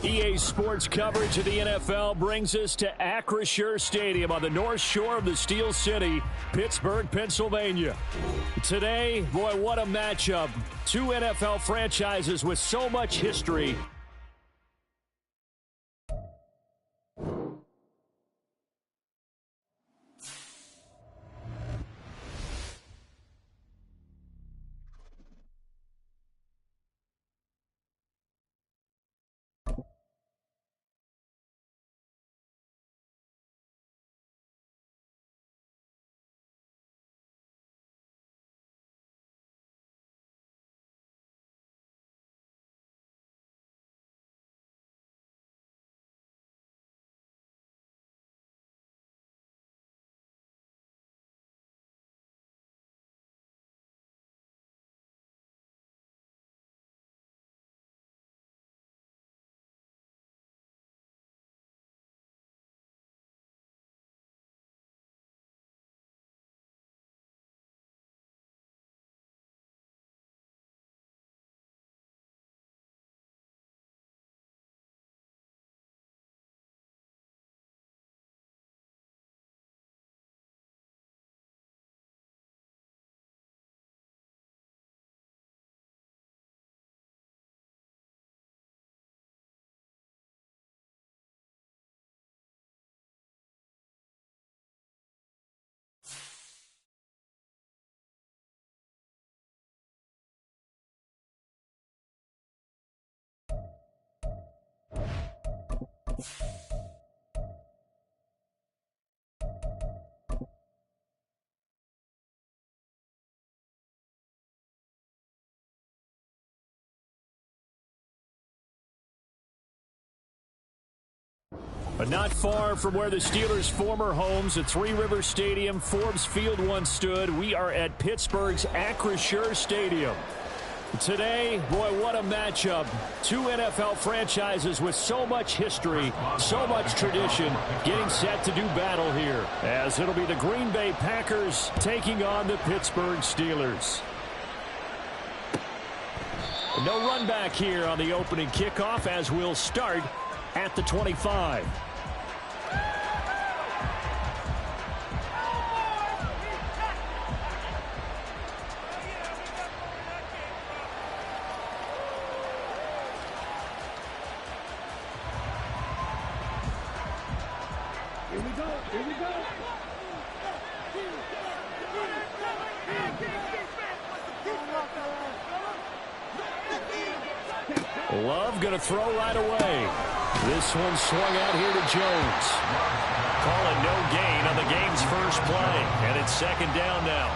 EA Sports coverage of the NFL brings us to Acrisure Stadium on the north shore of the Steel City, Pittsburgh, Pennsylvania. Today, boy, what a matchup. Two NFL franchises with so much history. But not far from where the Steelers' former homes at Three Rivers Stadium, Forbes Field once stood, we are at Pittsburgh's Acrisure Stadium. Today, boy, what a matchup. Two NFL franchises with so much history, so much tradition, getting set to do battle here, as it'll be the Green Bay Packers taking on the Pittsburgh Steelers. No run back here on the opening kickoff, as we'll start at the 25. Love going to throw right away. This one swung out here to Jones. Calling no gain on the game's first play. And it's second down now.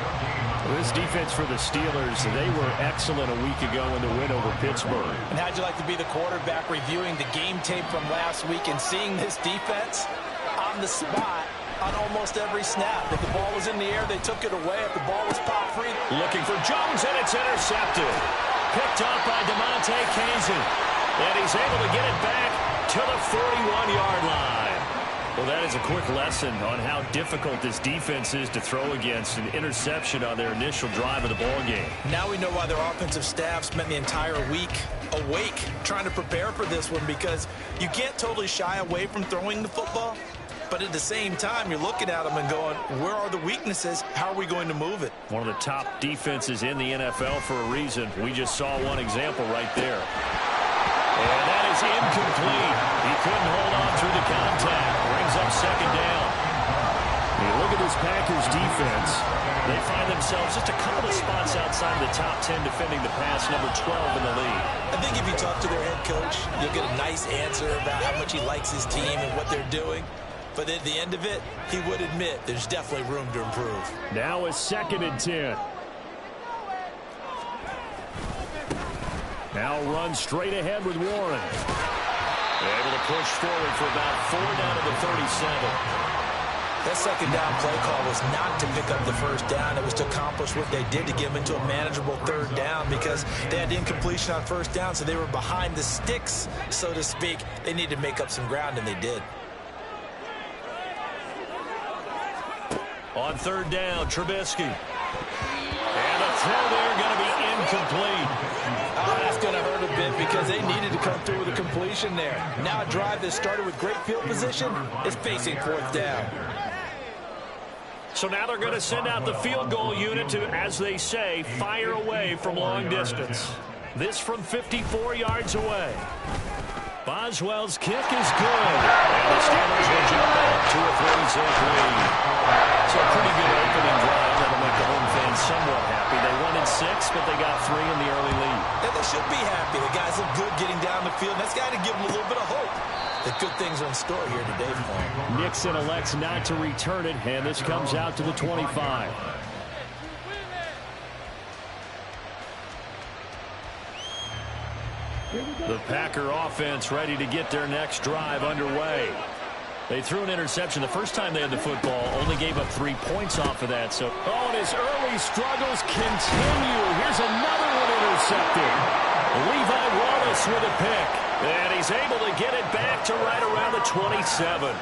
This defense for the Steelers, they were excellent a week ago in the win over Pittsburgh. And how'd you like to be the quarterback reviewing the game tape from last week and seeing this defense on the spot on almost every snap? If the ball was in the air, they took it away. If the ball was pop free. Looking for Jones, and it's intercepted. Picked up by DeMonte Kazin. And he's able to get it back to the 41-yard line. Well, that is a quick lesson on how difficult this defense is to throw against. An interception on their initial drive of the ball game. Now we know why their offensive staff spent the entire week awake trying to prepare for this one, because you can't totally shy away from throwing the football. But at the same time, you're looking at them and going, where are the weaknesses? How are we going to move it? One of the top defenses in the NFL for a reason. We just saw one example right there. And that is incomplete. He couldn't hold on through the contact. Brings up second down. You look at this Packers defense. They find themselves just a couple of spots outside of the top 10 defending the pass, number 12 in the league. I think if you talk to their head coach, you'll get a nice answer about how much he likes his team and what they're doing. But at the end of it, he would admit there's definitely room to improve. Now it's 2nd and 10. Now run straight ahead with Warren. Able to push forward for about 4 down to the 37. That second down play call was not to pick up the first down. It was to accomplish what they did, to get them into a manageable third down, because they had incompletion on first down, so they were behind the sticks, so to speak. They needed to make up some ground, and they did. On third down, Trubisky. And the throw there going to be incomplete. Oh, that's going to hurt a bit, because they needed to come through with a completion there. Now a drive that started with great field position is facing fourth down. So now they're going to send out the field goal unit to, as they say, fire away from long distance. This from 54 yards away. Boswell's kick is good. And the Steelers will jump back to a 3-zip lead. So a pretty good opening drive. That'll make the home fans somewhat happy. They won in 6, but they got 3 in the early lead. And they should be happy. The guys look good getting down the field. That's got to give them a little bit of hope that good things are in store here today for them. Nixon elects not to return it, and this comes out to the 25. The Packer offense ready to get their next drive underway. They threw an interception the first time they had the football, only gave up 3 points off of that. So, and his early struggles continue. Here's another one intercepted. Levi Wallace with a pick, and he's able to get it back to right around the 27.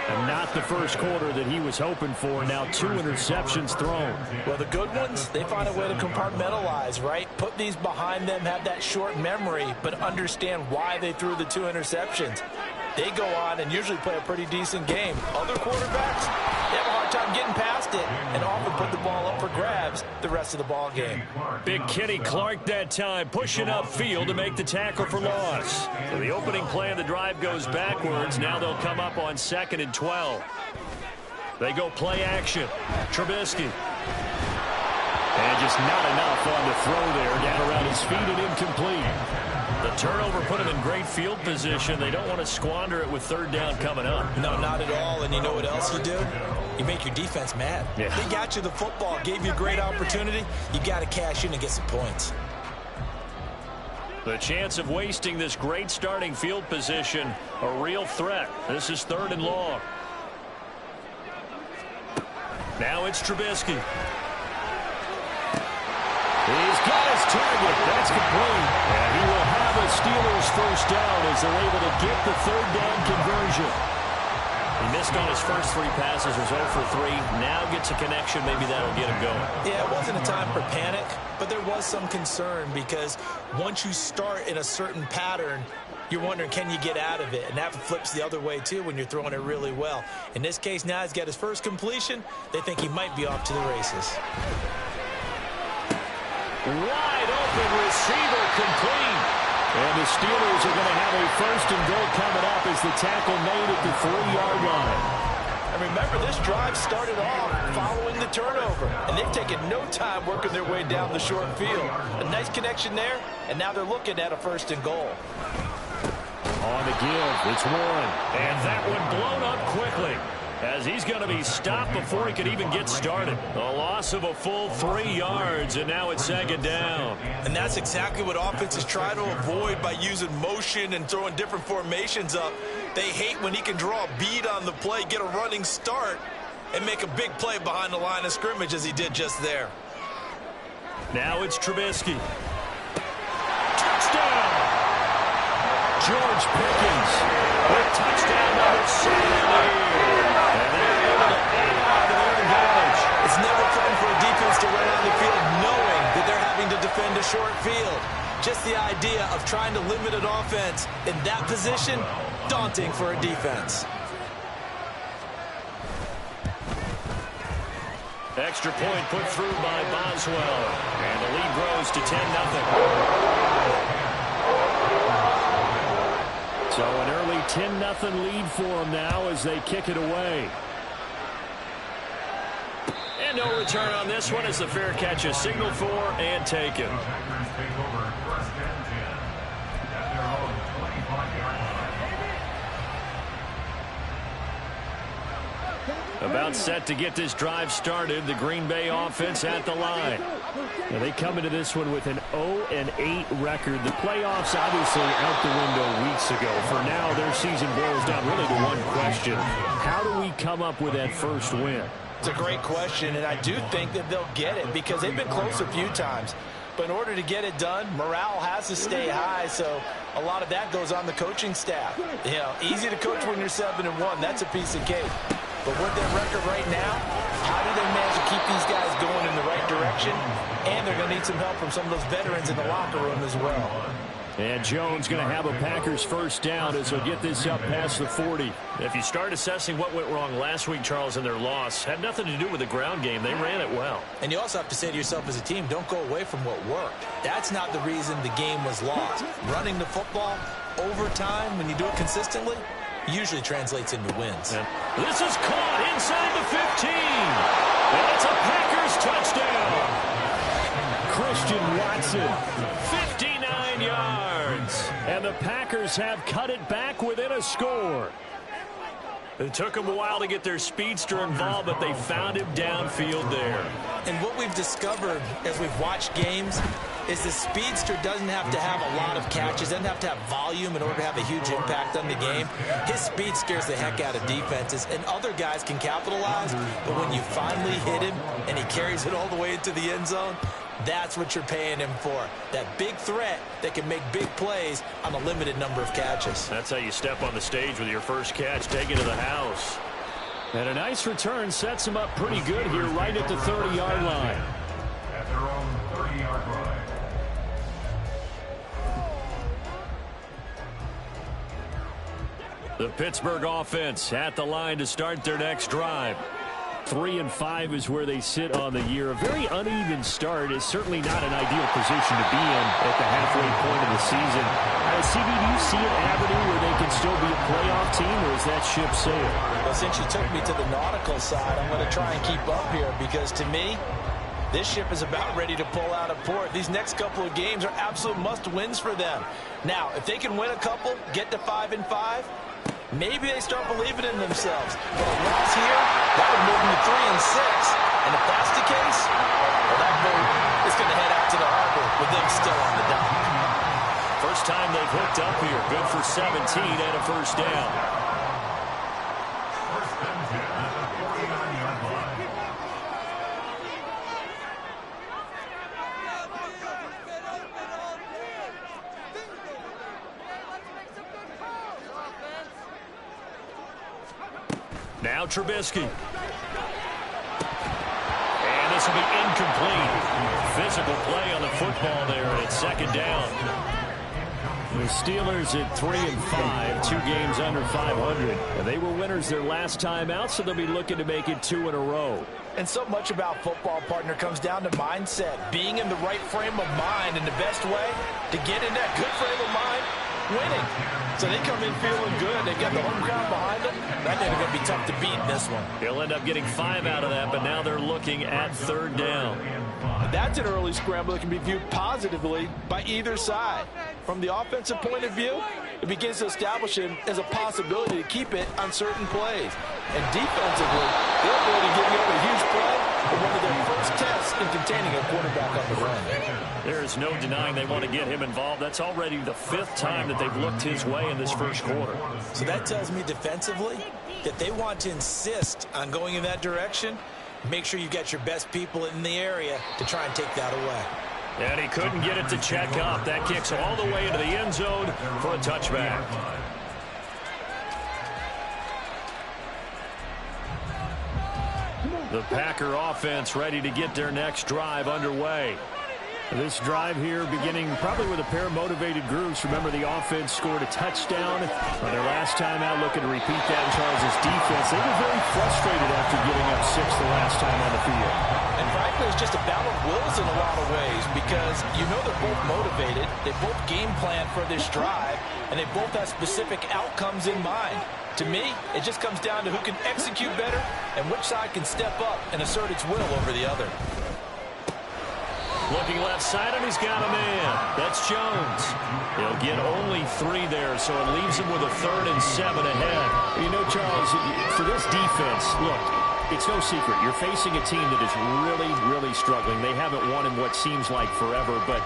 And not the first quarter that he was hoping for. Now 2 interceptions thrown. Well, the good ones, they find a way to compartmentalize, right? Put these behind them, have that short memory, but understand why they threw the 2 interceptions. They go on and usually play a pretty decent game. Other quarterbacks, they have a hard time getting past it and often put the ball up for grabs the rest of the ball game. Big Kenny Clark that time pushing upfield to make the tackle for loss. So the opening play of the drive goes backwards. Now they'll come up on 2nd and 12. They go play action. Trubisky. And just not enough on the throw there. Down around his feet and incomplete. The turnover put him in great field position. They don't want to squander it with 3rd down coming up. No, not at all. And you know what else you do? You make your defense mad. Yeah. They got you the football, gave you a great opportunity. You got to cash in and get some points. The chance of wasting this great starting field position, a real threat. This is 3rd and long. Now it's Trubisky. He's got his target. That's complete. And he will have a Steelers first down as they're able to get the 3rd down conversion. He missed on his first 3 passes, was 0 for 3. Now gets a connection. Maybe that'll get him going. Yeah, it wasn't a time for panic, but there was some concern because once you start in a certain pattern, you're wondering, can you get out of it? And that flips the other way, too, when you're throwing it really well. In this case, now he's got his first completion. They think he might be off to the races. Wide open receiver complete. And the Steelers are going to have a 1st and goal coming up as the tackle made at the 3-yard line. And remember, this drive started off following the turnover. And they've taken no time working their way down the short field. A nice connection there, and now they're looking at a 1st and goal. On the give, it's Warren. And that one blown up quickly, as he's going to be stopped before he could even get started. A loss of a full 3 yards, and now it's 2nd down. And that's exactly what offenses try to avoid by using motion and throwing different formations up. They hate when he can draw a bead on the play, get a running start, and make a big play behind the line of scrimmage as he did just there. Now it's Trubisky. Touchdown! George Pickens with touchdown number 7. It's never fun for a defense to run on the field knowing that they're having to defend a short field. Just the idea of trying to limit an offense in that position, daunting for a defense. Extra point put through by Boswell. And the lead grows to 10-0. So an early 10-0 lead for them now as they kick it away. And no return on this one as the fair catch is signaled for and taken. About set to get this drive started. The Green Bay offense at the line. Now they come into this one with an 0-8 record. The playoffs obviously out the window weeks ago. For now, their season boils down really to one question. How do we come up with that first win? It's a great question, and I do think that they'll get it because they've been close a few times. But in order to get it done, morale has to stay high, so a lot of that goes on the coaching staff. You know, easy to coach when you're 7-1. That's a piece of cake. But with their record right now, how do they manage to keep these guys going in the right direction? And they're going to need some help from some of those veterans in the locker room as well. And Jones going to have a Packers first down as he'll get this up past the 40. If you start assessing what went wrong last week, Charles, in their loss, had nothing to do with the ground game. They ran it well. And you also have to say to yourself as a team, don't go away from what worked. That's not the reason the game was lost. Running the football over time, when you do it consistently, usually translates into wins. And this is caught inside the 15. And it's a Packers touchdown. Christian Watson, 59 yards. and the Packers have cut it back within a score. It took them a while to get their speedster involved, but they found him downfield there. And what we've discovered as we've watched games is the speedster doesn't have to have a lot of catches, doesn't have to have volume in order to have a huge impact on the game. His speed scares the heck out of defenses, and other guys can capitalize, but when you finally hit him and he carries it all the way into the end zone, that's what you're paying him for. That big threat that can make big plays on a limited number of catches. That's how you step on the stage with your first catch, take it to the house. And a nice return sets him up pretty good here right at the 30-yard line. At their own 30-yard line. The Pittsburgh offense at the line to start their next drive. 3-5 is where they sit on the year. A very uneven start is certainly not an ideal position to be in at the halfway point of the season. CD, do you see an avenue where they can still be a playoff team, or is that ship sailed? Well, since you took me to the nautical side, I'm going to try and keep up here because, to me, this ship is about ready to pull out of port. These next couple of games are absolute must-wins for them. Now, if they can win a couple, get to 5-5, maybe they start believing in themselves. But a loss here, that would move them to 3-6. And if that's the case, well, that boat is going to head out to the harbor with them still on the dock. First time they've hooked up here. Good for 17 and a first down. First and 10 at the 49-yard line. Now Trubisky. And this will be incomplete. Physical play on the football there, and it's second down. The Steelers at 3-5, 2 games under 500. And they were winners their last time out, so they'll be looking to make it 2 in a row. And so much about football, partner, comes down to mindset. Being in the right frame of mind, and the best way to get in that good frame of mind, winning. So they come in feeling good. They got the home crowd behind them. That they're going to be tough to beat in this one. They'll end up getting 5 out of that, but now they're looking at third down. That's an early scramble that can be viewed positively by either side. From the offensive point of view, it begins to establish him as a possibility to keep it on certain plays. And defensively, they're able to give you up a huge play for one of their first tests in containing a quarterback on the run. There is no denying they want to get him involved. That's already the 5th time that they've looked his way in this first quarter. So that tells me defensively that they want to insist on going in that direction. Make sure you get your best people in the area to try and take that away. And he couldn't get it to check up. That kicks all the way into the end zone for a touchback. The Packer offense ready to get their next drive underway. This drive here beginning probably with a pair of motivated groups. Remember, the offense scored a touchdown on their last time out, looking to repeat that in Charles' defense. They were very frustrated after giving up 6 the last time on the field. And frankly, it's just a battle of wills in a lot of ways because you know they're both motivated. They both game plan for this drive, and they both have specific outcomes in mind. To me, it just comes down to who can execute better and which side can step up and assert its will over the other. Looking left side, and he's got a man. That's Jones. He'll get only 3 there, so it leaves him with a 3rd and 7 ahead. You know, Charles, for this defense, look, it's no secret. You're facing a team that is really, really struggling. They haven't won in what seems like forever, but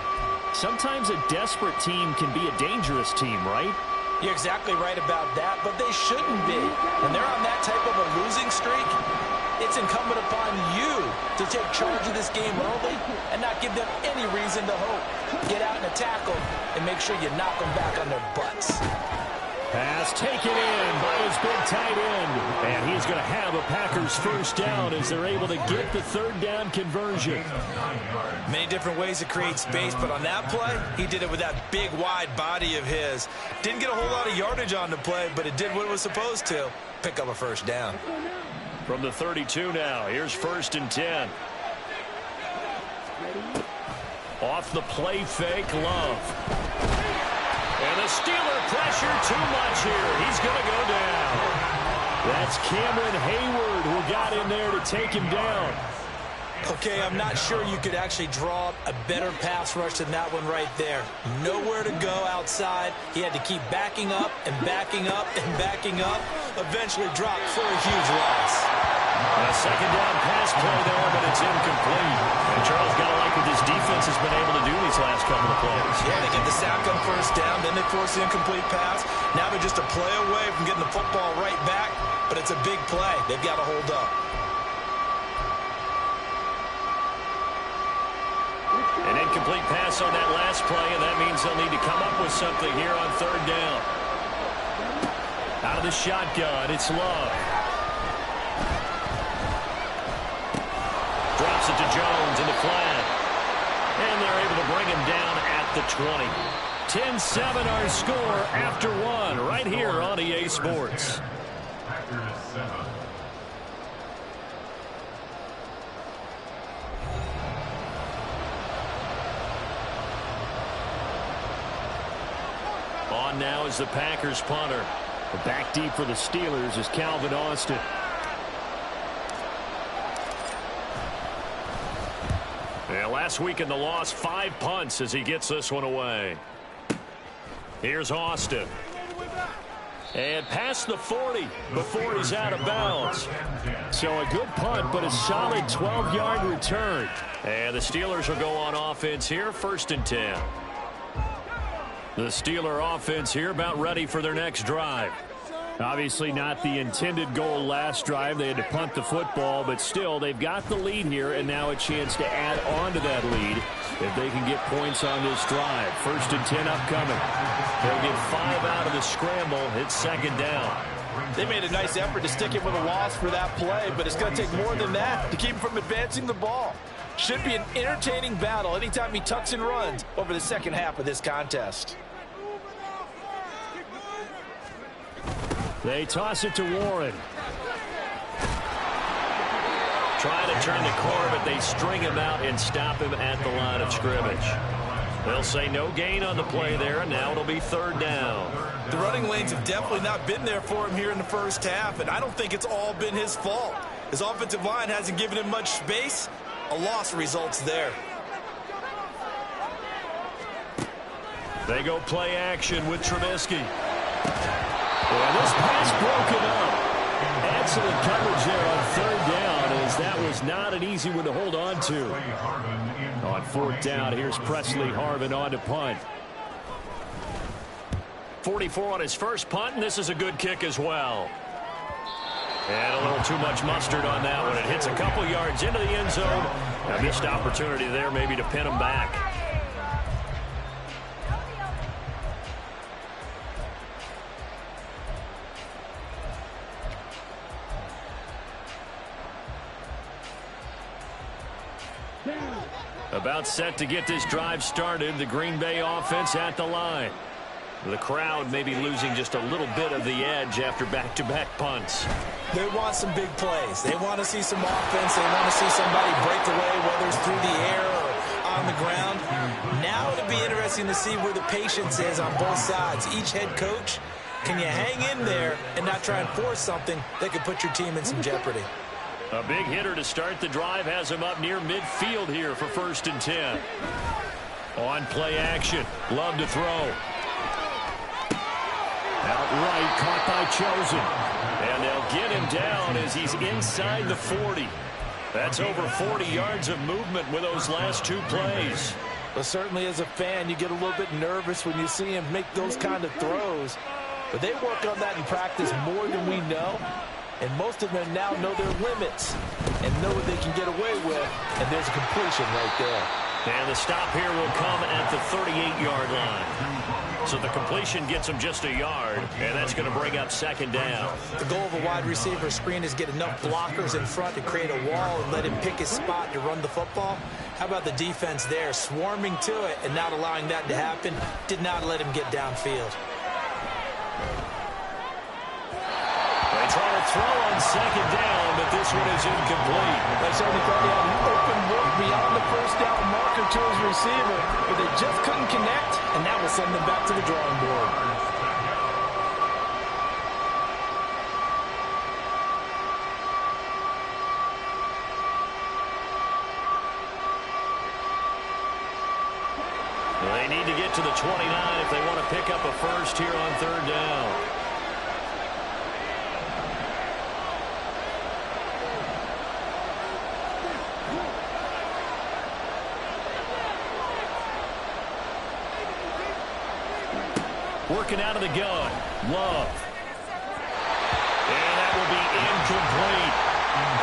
sometimes a desperate team can be a dangerous team, right? You're exactly right about that, but they shouldn't be. When they're on that type of a losing streak, it's incumbent upon you to take charge of this game early and not give them any reason to hope. Get out in a tackle and make sure you knock them back on their butts. Pass taken in by his big tight end. And he's going to have a Packers first down as they're able to get the third down conversion. Many different ways to create space, but on that play, he did it with that big, wide body of his. Didn't get a whole lot of yardage on the play, but it did what it was supposed to. Pick up a first down. From the 32 now, here's 1st and 10. Off the play fake, Love. And the Steeler pressure too much here. He's going to go down. That's Cameron Hayward who got in there to take him down. Okay, I'm not sure you could actually draw up a better pass rush than that one right there. Nowhere to go outside. He had to keep backing up and backing up and backing up. Eventually dropped for a huge loss. A second down pass play there, but it's incomplete. And Charles got to like what this defense has been able to do these last couple of plays. Yeah, they get the sack on first down, then they force the incomplete pass. Now they're just a play away from getting the football right back, but it's a big play. They've got to hold up. An incomplete pass on that last play, and that means they'll need to come up with something here on third down. Out of the shotgun, it's Love. Drops it to Jones in the flat. And they're able to bring him down at the 20. 10-7 our score after one right here on EA Sports. Packers 7. On now is the Packers punter. Back deep for the Steelers is Calvin Austin. Yeah, last week in the loss, 5 punts as he gets this one away. Here's Austin. And past the 40 before he's out of bounds. So a good punt, but a solid 12-yard return. And the Steelers will go on offense here, 1st and 10. The Steeler offense here about ready for their next drive. Obviously not the intended goal last drive. They had to punt the football, but still they've got the lead here and now a chance to add on to that lead if they can get points on this drive. 1st and 10 upcoming. They'll get 5 out of the scramble. It's 2nd down. They made a nice effort to stick him with a loss for that play, but it's going to take more than that to keep him from advancing the ball. Should be an entertaining battle anytime he tucks and runs over the second half of this contest. They toss it to Warren. Trying to turn the corner, but they string him out and stop him at the line of scrimmage. They'll say no gain on the play there, and now it'll be 3rd down. The running lanes have definitely not been there for him here in the first half, and I don't think it's all been his fault. His offensive line hasn't given him much space. A loss results there. They go play action with Trubisky. And this pass broken up. Excellent coverage there on 3rd down, as that was not an easy one to hold on to. On 4th down, here's Presley Harvin on to punt. 44 on his first punt, and this is a good kick as well. And a little too much mustard on that one. It hits a couple yards into the end zone. A missed opportunity there maybe to pin him back. About set to get this drive started. The Green Bay offense at the line. The crowd maybe losing just a little bit of the edge after back-to-back punts. They want some big plays. They want to see some offense. They want to see somebody break away, whether it's through the air or on the ground. Now it'll be interesting to see where the patience is on both sides. Each head coach, can you hang in there and not try and force something that could put your team in some jeopardy? A big hitter to start the drive has him up near midfield here for 1st and 10. On play action. Love to throw. Outright caught by Chosen. And they'll get him down as he's inside the 40. That's over 40 yards of movement with those last 2 plays. Well, certainly as a fan, you get a little bit nervous when you see him make those kind of throws. But they work on that in practice more than we know. And most of them now know their limits and know what they can get away with. And there's a completion right there. And the stop here will come at the 38-yard line. So the completion gets him just a yard, and that's going to bring up second down. The goal of a wide receiver screen is get enough blockers in front to create a wall and let him pick his spot to run the football. How about the defense there, swarming to it and not allowing that to happen? Did not let him get downfield. They try to throw on second down, but this one is incomplete. They certainly thought he had an open look beyond the first down marker to his receiver, but they just couldn't connect, and that will send them back to the drawing board. They need to get to the 29 if they want to pick up a first here on third down. Working out of the gun. Love. And that will be incomplete.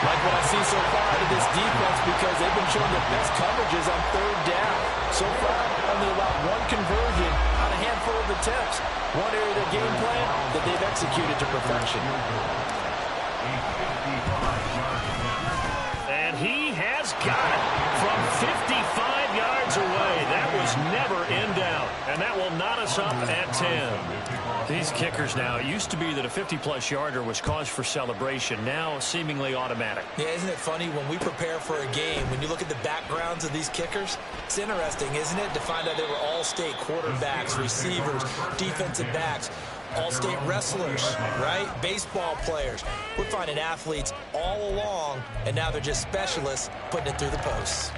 Like what I see so far out of this defense, because they've been showing the best coverages on third down. So far, only allowed one conversion on a handful of attempts. One area of their game plan that they've executed to perfection. And he has got it from 55 yards away. That was never in doubt. And that will knot us up at 10. These kickers now, it used to be that a 50-plus yarder was cause for celebration. Now seemingly automatic. Yeah, isn't it funny when we prepare for a game, when you look at the backgrounds of these kickers? It's interesting, isn't it, to find out they were all-state quarterbacks, receivers, defensive backs, all-state wrestlers, right? Baseball players. We're finding athletes all along, and now they're just specialists putting it through the posts.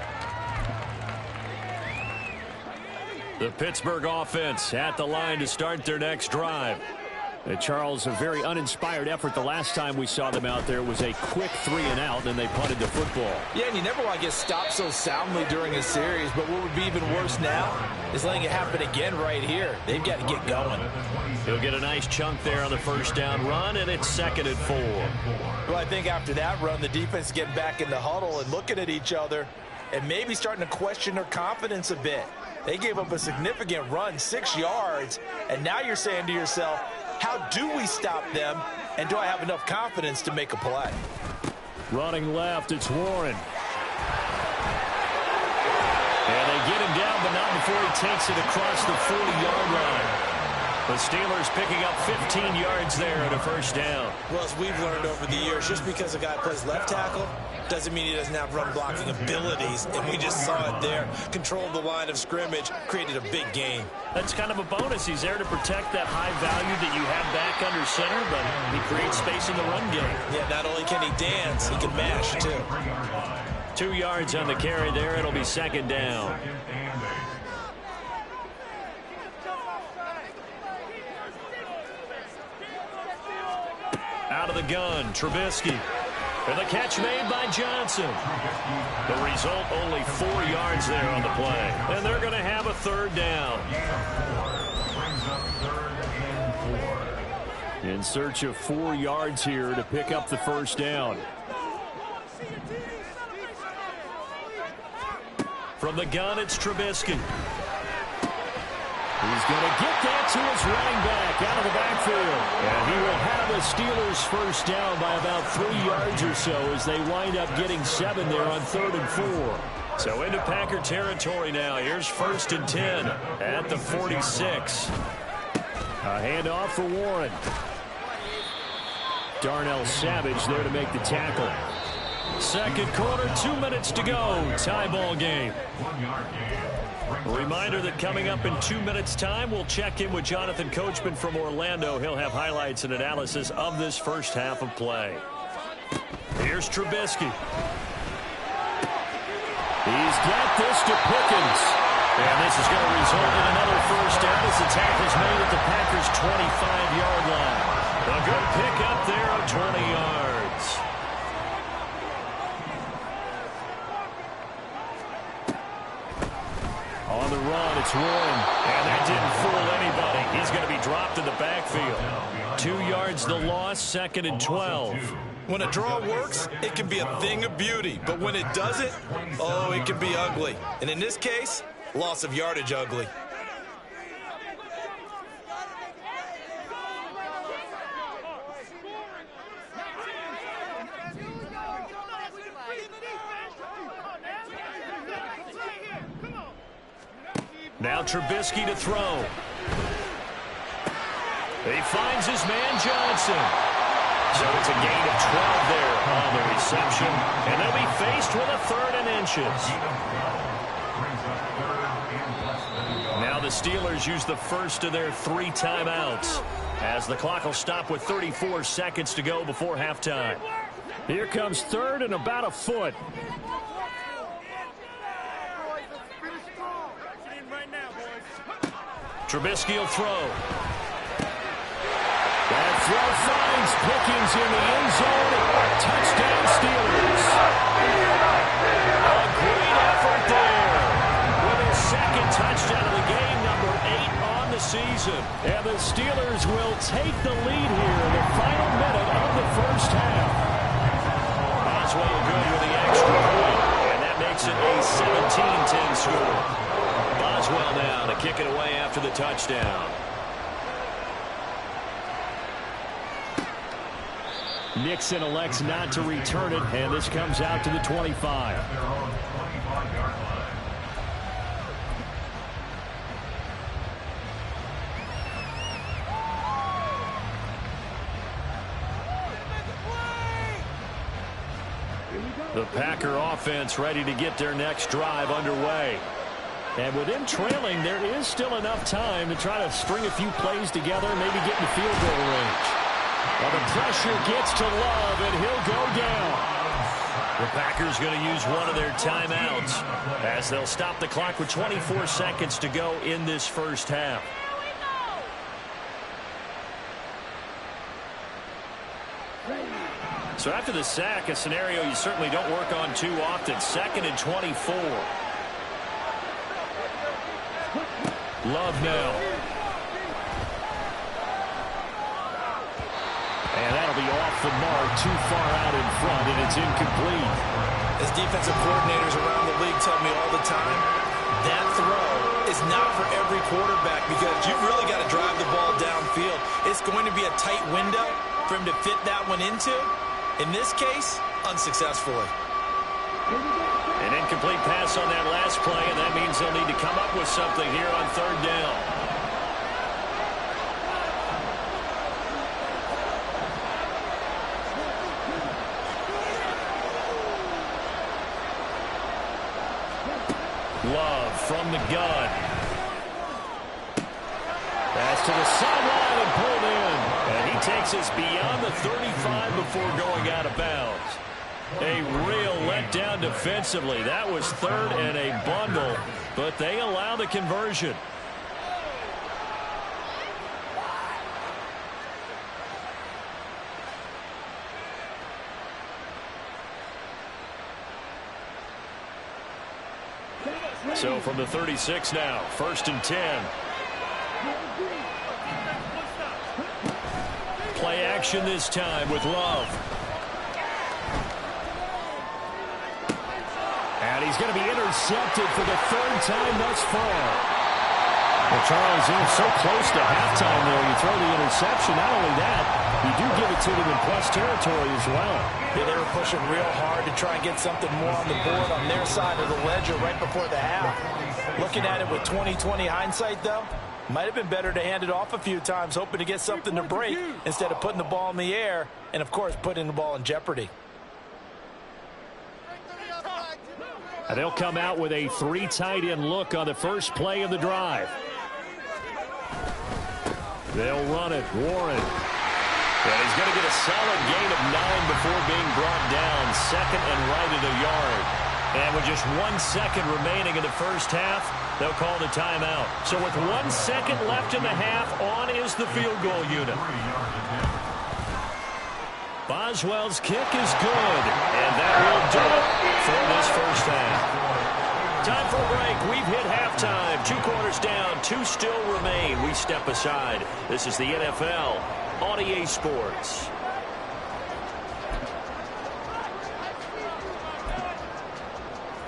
The Pittsburgh offense at the line to start their next drive. Charles, a very uninspired effort the last time we saw them out there. It was a quick 3-and-out, and they punted the football. Yeah, and you never want to get stopped so soundly during a series, but what would be even worse now is letting it happen again right here. They've got to get going. He'll get a nice chunk there on the first down run, and it's 2nd and 4. Well, I think after that run, the defense is getting back in the huddle and looking at each other and maybe starting to question their confidence a bit. They gave up a significant run, 6 yards, and now you're saying to yourself, how do we stop them, and do I have enough confidence to make a play? Running left, it's Warren. And they get him down, but not before he takes it across the 40-yard line. The Steelers picking up 15 yards there at a first down. Well, as we've learned over the years, just because a guy plays left tackle doesn't mean he doesn't have run blocking abilities, and we just saw it there. Controlled the line of scrimmage, created a big game. That's kind of a bonus. He's there to protect that high value that you have back under center, but he creates space in the run game. Yeah, not only can he dance, he can mash, too. 2 yards on the carry there. It'll be 2nd down. Out of the gun, Trubisky. And the catch made by Johnson. The result, only 4 yards there on the play. And they're going to have a 3rd down. In search of 4 yards here to pick up the first down. From the gun, it's Trubisky. He's going to get that to his running back out of the backfield. And he will have the Steelers first down by about 3 yards or so as they wind up getting 7 there on 3rd and 4. So into Packer territory now. Here's 1st and 10 at the 46. A handoff for Warren. Darnell Savage there to make the tackle. Second quarter, 2 minutes to go. Tie ball game. A reminder that coming up in 2 minutes' time, we'll check in with Jonathan Coachman from Orlando. He'll have highlights and analysis of this first half of play. Here's Trubisky. He's got this to Pickens. And this is going to result in another first down as the tackle's made at the Packers' 25-yard line. A good pickup there of 20 yards. On On the run, it's Warren. And that didn't fool anybody. He's going to be dropped in the backfield. 2 yards the loss, 2nd and 12. When a draw works, it can be a thing of beauty. But when it doesn't, oh, it can be ugly. And in this case, loss of yardage ugly. Now Trubisky to throw. He finds his man Johnson. So it's a gain of 12 there on the reception. And they'll be faced with a 3rd and inches. Now the Steelers use the first of their 3 timeouts, as the clock will stop with 34 seconds to go before halftime. Here comes 3rd and about a foot. Trubisky will throw. That throw finds Pickens in the end zone. Touchdown Steelers. A great effort there. With his 2nd touchdown of the game, number 8 on the season. And the Steelers will take the lead here in the final minute of the first half. Boswell good with the extra point. And that makes it a 17-10 score. Boswell now to kick it away after the touchdown. Nixon elects not to return it, and this comes out to the 25. The Packer offense ready to get their next drive underway. And with them trailing, there is still enough time to try to string a few plays together and maybe get in the field goal range. Well, the pressure gets to Love, and he'll go down. The Packers going to use one of their timeouts as they'll stop the clock with 24 seconds to go in this first half. So after the sack, a scenario you certainly don't work on too often. 2nd and 24. Love now. And that'll be off the mark, too far out in front, and it's incomplete. As defensive coordinators around the league tell me all the time, that throw is not for every quarterback because you've really got to drive the ball downfield. It's going to be a tight window for him to fit that one into. In this case, unsuccessfully. An incomplete pass on that last play, and that means they'll need to come up with something here on 3rd down. Love from the gun. Pass to the sideline and pulled in. And he takes us beyond the 35 before going out of bounds. A real letdown defensively. That was 3rd and a bundle, but they allow the conversion. So from the 36 now, 1st and 10. Play action this time with Love. And he's going to be intercepted for the 3rd time thus far. Well, Charles, you're so close to halftime there. You throw the interception. Not only that, you do give it to them in plus territory as well. Yeah, they were pushing real hard to try and get something more on the board on their side of the ledger right before the half. Looking at it with 20/20 hindsight, though, might have been better to hand it off a few times, hoping to get something to break instead of putting the ball in the air and, of course, putting the ball in jeopardy. And they'll come out with a 3 tight end look on the first play of the drive. They'll run it. Warren. And he's going to get a solid gain of 9 before being brought down. 2nd and right at a yard. And with just 1 second remaining in the first half, they'll call the timeout. So with 1 second left in the half, on is the field goal unit. Boswell's kick is good, and that will do it for this first half. Time for a break. We've hit half halftime. 2 quarters down, 2 still remain. We step aside. This is the NFL on EA Sports.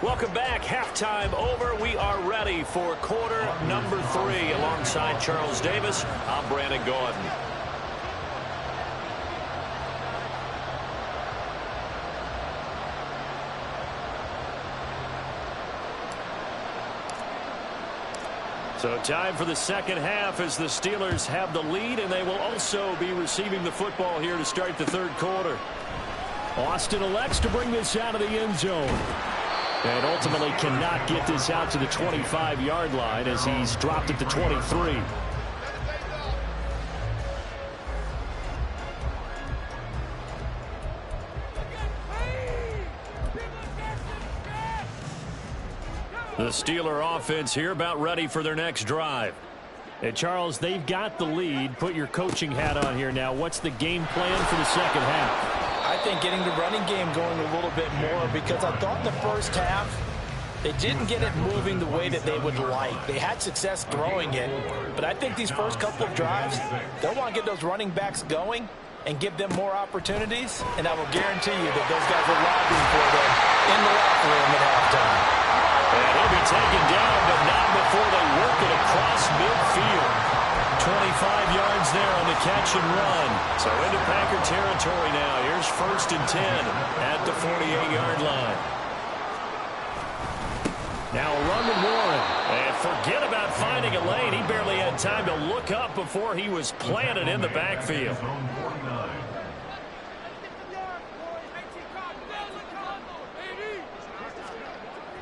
Welcome back. Halftime over. We are ready for quarter number 3. Alongside Charles Davis, I'm Brandon Gordon. So time for the second half as the Steelers have the lead, and they will also be receiving the football here to start the third quarter. Austin elects to bring this out of the end zone. And ultimately cannot get this out to the 25-yard line as he's dropped at the 23. The Steeler offense here about ready for their next drive. And Charles, they've got the lead. Put your coaching hat on here now. What's the game plan for the second half? I think getting the running game going a little bit more, because I thought in the first half they didn't get it moving the way that they would like. They had success throwing it, but I think these first couple of drives, they'll want to get those running backs going and give them more opportunities, and I will guarantee you that those guys are lobbying for them in the locker room at halftime. And he'll be taken down, but not before they work it across midfield. 25 yards there on the catch and run. So into Packer territory now. Here's 1st and 10 at the 48-yard line. Now a run with Warren. And forget about finding a lane. He barely had time to look up before he was planted in the backfield.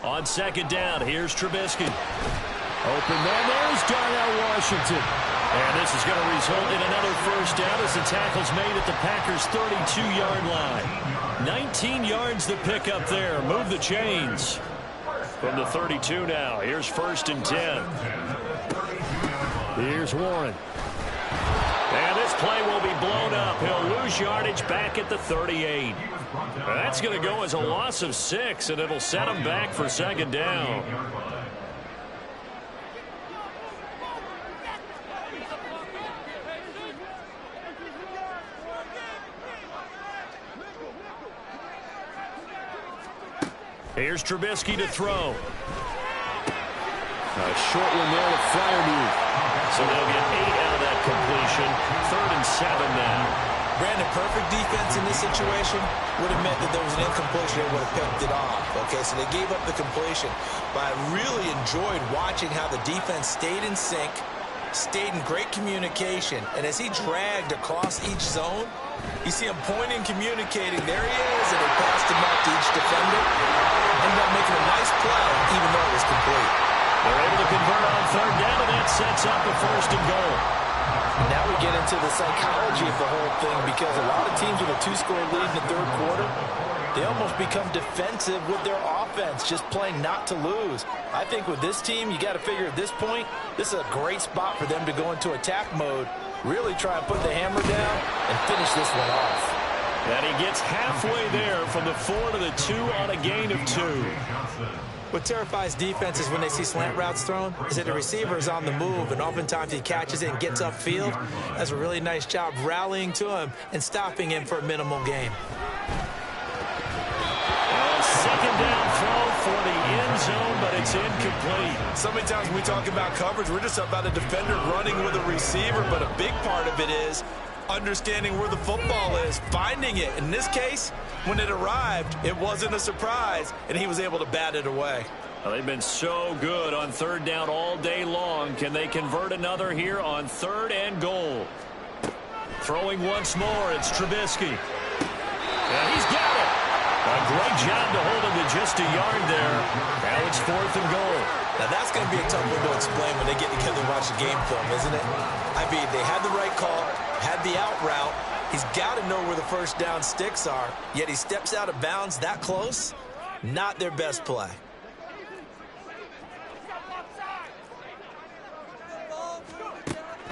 On second down, here's Trubisky. Open man, there's Darnell Washington. And this is going to result in another first down as the tackle's made at the Packers' 32-yard line. 19 yards to pick up there. Move the chains. From the 32 now, here's 1st and 10. Here's Warren. And this play will be blown up. He'll lose yardage back at the 38. That's going to go as a loss of 6, and it'll set him back for second down. Here's Trubisky to throw. A short one there with Freiermuth. So they'll get 8 out of that completion. 3rd and 7 now. Brandon, perfect defense in this situation would have meant that there was an incompletion that would have picked it off. Okay, so they gave up the completion. But I really enjoyed watching how the defense stayed in sync, stayed in great communication. And as he dragged across each zone, you see him pointing, communicating. There he is, and they passed him up to each defender. Ended up making a nice play, even though it was complete. They're able to convert on 3rd down, and that sets up a 1st and goal. Now we get into the psychology of the whole thing, because a lot of teams with a 2-score lead in the 3rd quarter, they almost become defensive with their offense, just playing not to lose. I think with this team, you got to figure at this point, this is a great spot for them to go into attack mode, really try and put the hammer down and finish this one off. And he gets halfway there from the 4 to the 2 on a gain of 2. What terrifies defenses when they see slant routes thrown is that the receiver is on the move, and oftentimes he catches it and gets upfield. Does a really nice job rallying to him and stopping him for a minimal gain. Second down throw for the end zone, but it's incomplete. So many times when we talk about coverage, we're just about a defender running with a receiver, but a big part of it is understanding where the football is, finding it. In this case, when it arrived, it wasn't a surprise, and he was able to bat it away. Well, they've been so good on 3rd down all day long. Can they convert another here on 3rd and goal? Throwing once more, it's Trubisky. And he's got it. A great job to hold him to just a yard there. Now it's 4th and goal. Now that's going to be a tough one to explain when they get together and watch the game film, isn't it? I mean, they had the right call, had the out route. He's got to know where the first down sticks are, yet he steps out of bounds that close. Not their best play.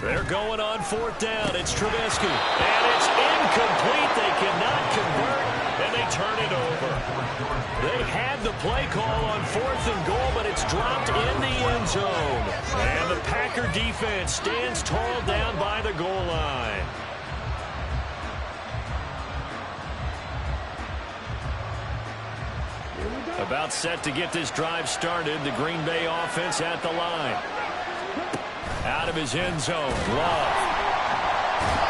They're going on 4th down. It's Trubisky. And it's incomplete. They cannot convert. and they turn it over. They had the play call on 4th and goal, but it's dropped in the end zone. And the Packer defense stands tall down by the goal line. About set to get this drive started. The Green Bay offense at the line. Out of his end zone. Love.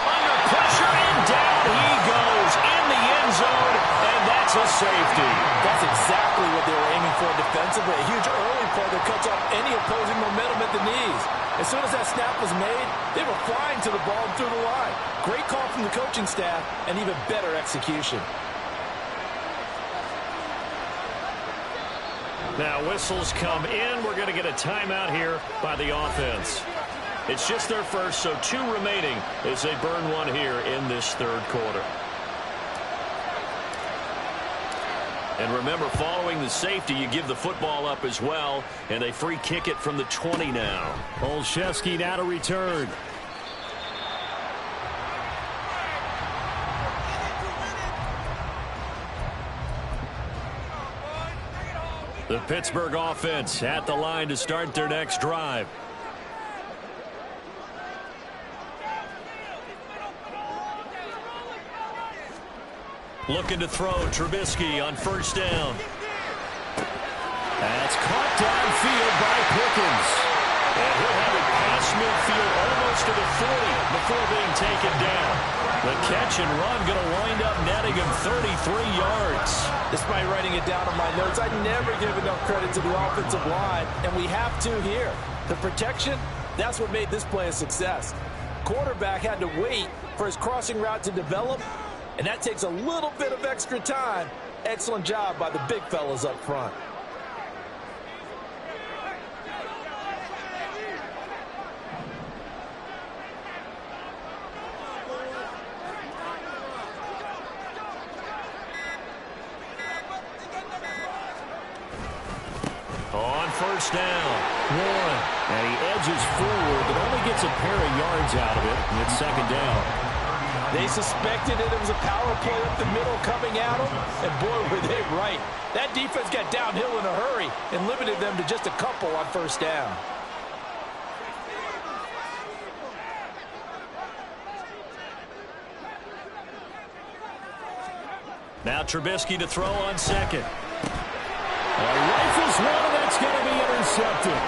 Under pressure and down he goes in the end zone, and that's a safety. That's exactly what they were aiming for defensively. A huge early play that cuts off any opposing momentum at the knees. As soon as that snap was made, they were flying to the ball and through the line. Great call from the coaching staff and even better execution. Now whistles come in. We're going to get a timeout here by the offense. It's just their first, so 2 remaining as they burn one here in this third quarter. And remember, following the safety, you give the football up as well, and they free kick it from the 20 now. Olszewski now to return. The Pittsburgh offense at the line to start their next drive. Looking to throw. Trubisky on first down. That's caught downfield by Pickens. And he'll have it past midfield almost to the 40 before being taken down. The catch and run going to wind up netting him 33 yards. Despite writing it down on my notes, I never give enough credit to the offensive line, and we have to here. The protection, that's what made this play a success. Quarterback had to wait for his crossing route to develop, and that takes a little bit of extra time. Excellent job by the big fellas up front. On first down. Warren. And he edges forward, but only gets a pair of yards out of it. And it's second down. They suspected it was a power play up the middle coming at them, and boy, were they right. That defense got downhill in a hurry and limited them to just a couple on first down. Now Trubisky to throw on second. Rifles one, and that's going to be intercepted.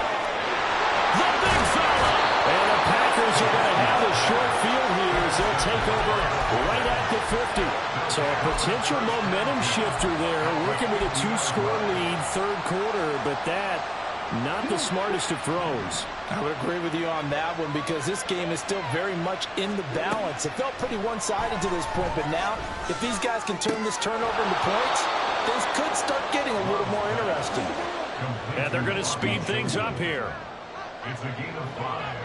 The big fella. And the Packers are going to have a short field here as they'll take over right at the 50. So a potential momentum shifter there, working with a 2-score lead, third quarter, but that, not the smartest of throws. I would agree with you on that one because this game is still very much in the balance. It felt pretty one-sided to this point, but now, if these guys can turn this turnover into points, things could start getting a little more interesting. And they're going to speed things up here. It's a game of 5.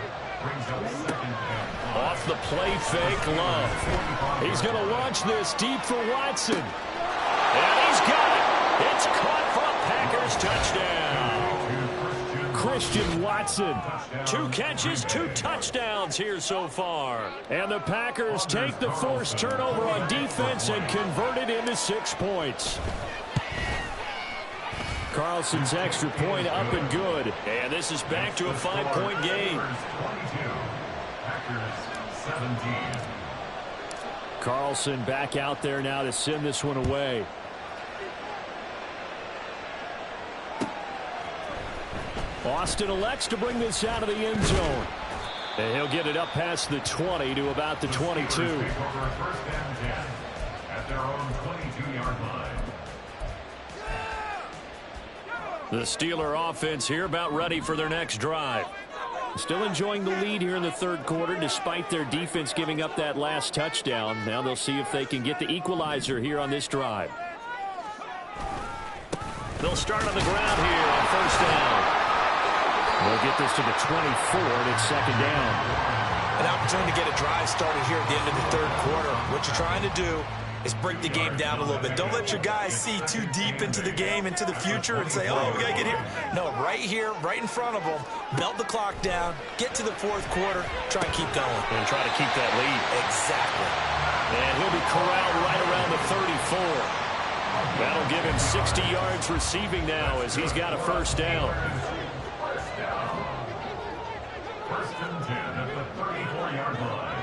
Brings up second down. Off the play fake, Love. He's going to launch this deep for Watson. And he's got it. It's caught for a Packers touchdown. Christian Watson. 2 catches, 2 touchdowns here so far. And the Packers take the forced turnover on defense and convert it into 6 points. Carlson's extra point up and good. And this is back to a 5-point game. Packers 17. Carlson back out there now to send this one away. Austin elects to bring this out of the end zone. And he'll get it up past the 20 to about the 22. Take over first and 10 at their own 22-yard line. The Steeler offense here about ready for their next drive. Still enjoying the lead here in the third quarter despite their defense giving up that last touchdown. Now they'll see if they can get the equalizer here on this drive. They'll start on the ground here on first down. They'll get this to the 24, and it's second down. An opportunity to get a drive started here at the end of the third quarter. What you're trying to do is break the game down a little bit. Don't let your guys see too deep into the game, into the future, and say, oh, we got to get here. No, right here, right in front of them, melt the clock down, get to the fourth quarter, try and keep going. And try to keep that lead. Exactly. And he'll be corralled right around the 34. That'll give him 60 yards receiving now as he's got a first down. First and 10 at the 34-yard line.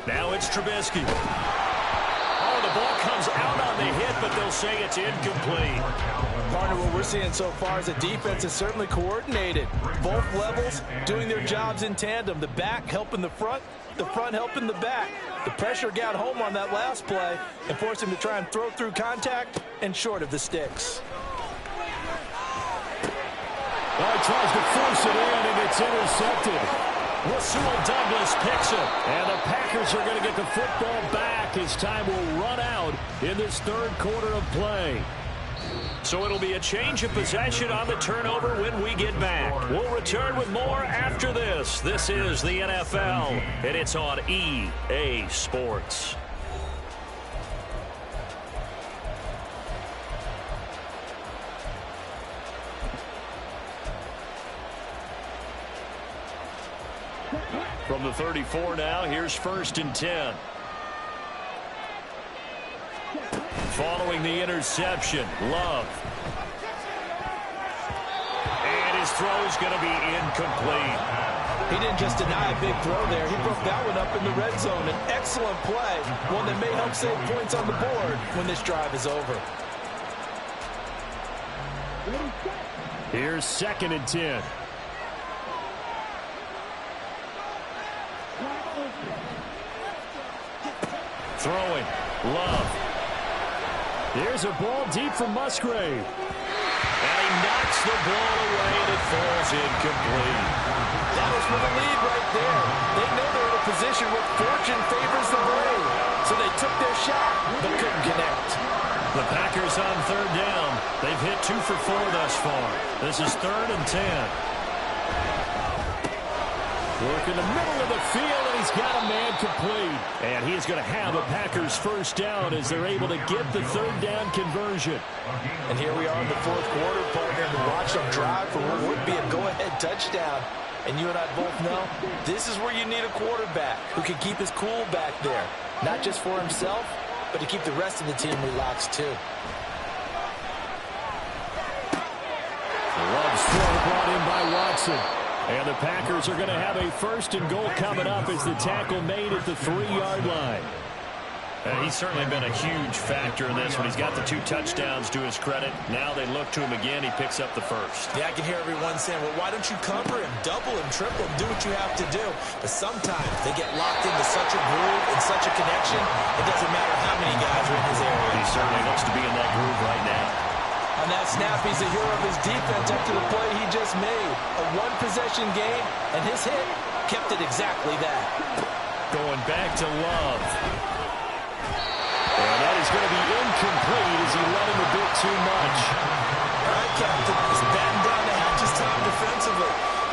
Now it's Trubisky. Oh, the ball comes out on the hit, but they'll say it's incomplete. Partner, what we're seeing so far is the defense is certainly coordinated. Both levels doing their jobs in tandem. The back helping the front helping the back. The pressure got home on that last play and forced him to try and throw through contact and short of the sticks. Well, he tries to force it in, and it's intercepted. Rasul Douglas picks it. And the Packers are going to get the football back as time will run out in this third quarter of play. So it'll be a change of possession on the turnover when we get back. We'll return with more after this. This is the NFL, and it's on EA Sports. From the 34 now, here's first and 10. Following the interception, Love. And his throw's going to be incomplete. He didn't just deny a big throw there. He broke that one up in the red zone. An excellent play, one that may help save points on the board when this drive is over. Here's second and 10. Throwing, Love. Here's a ball deep from Musgrave. And he knocks the ball away, and it falls incomplete. That was for the lead right there. They know they're in a position where fortune favors the brave. So they took their shot, but couldn't connect. The Packers on third down. They've hit 2 for 4 thus far. This is third and 10. Work in the middle of the field, and he's got a man complete. And he's going to have a Packers first down as they're able to get the third down conversion. And here we are in the fourth quarter, partner, to watch them drive for what would be a go-ahead touchdown. And you and I both know this is where you need a quarterback who can keep his cool back there. Not just for himself, but to keep the rest of the team relaxed too. Love's throw brought in by Watson. And the Packers are going to have a first and goal coming up as the tackle made at the 3-yard line. He's certainly been a huge factor in this when he's got the 2 touchdowns to his credit. Now they look to him again. He picks up the first. Yeah, I can hear everyone saying, well, why don't you cover him, double him, triple him, do what you have to do. But sometimes they get locked into such a groove and such a connection, it doesn't matter how many guys are in his area. He certainly looks to be in that groove right now. On that snap, he's a hero of his defense after the play he just made. A one-possession game, and his hit kept it exactly that. Going back to Love. And that is going to be incomplete as he let him a bit too much. All right, Captain, he's batting down the hatches time defensively.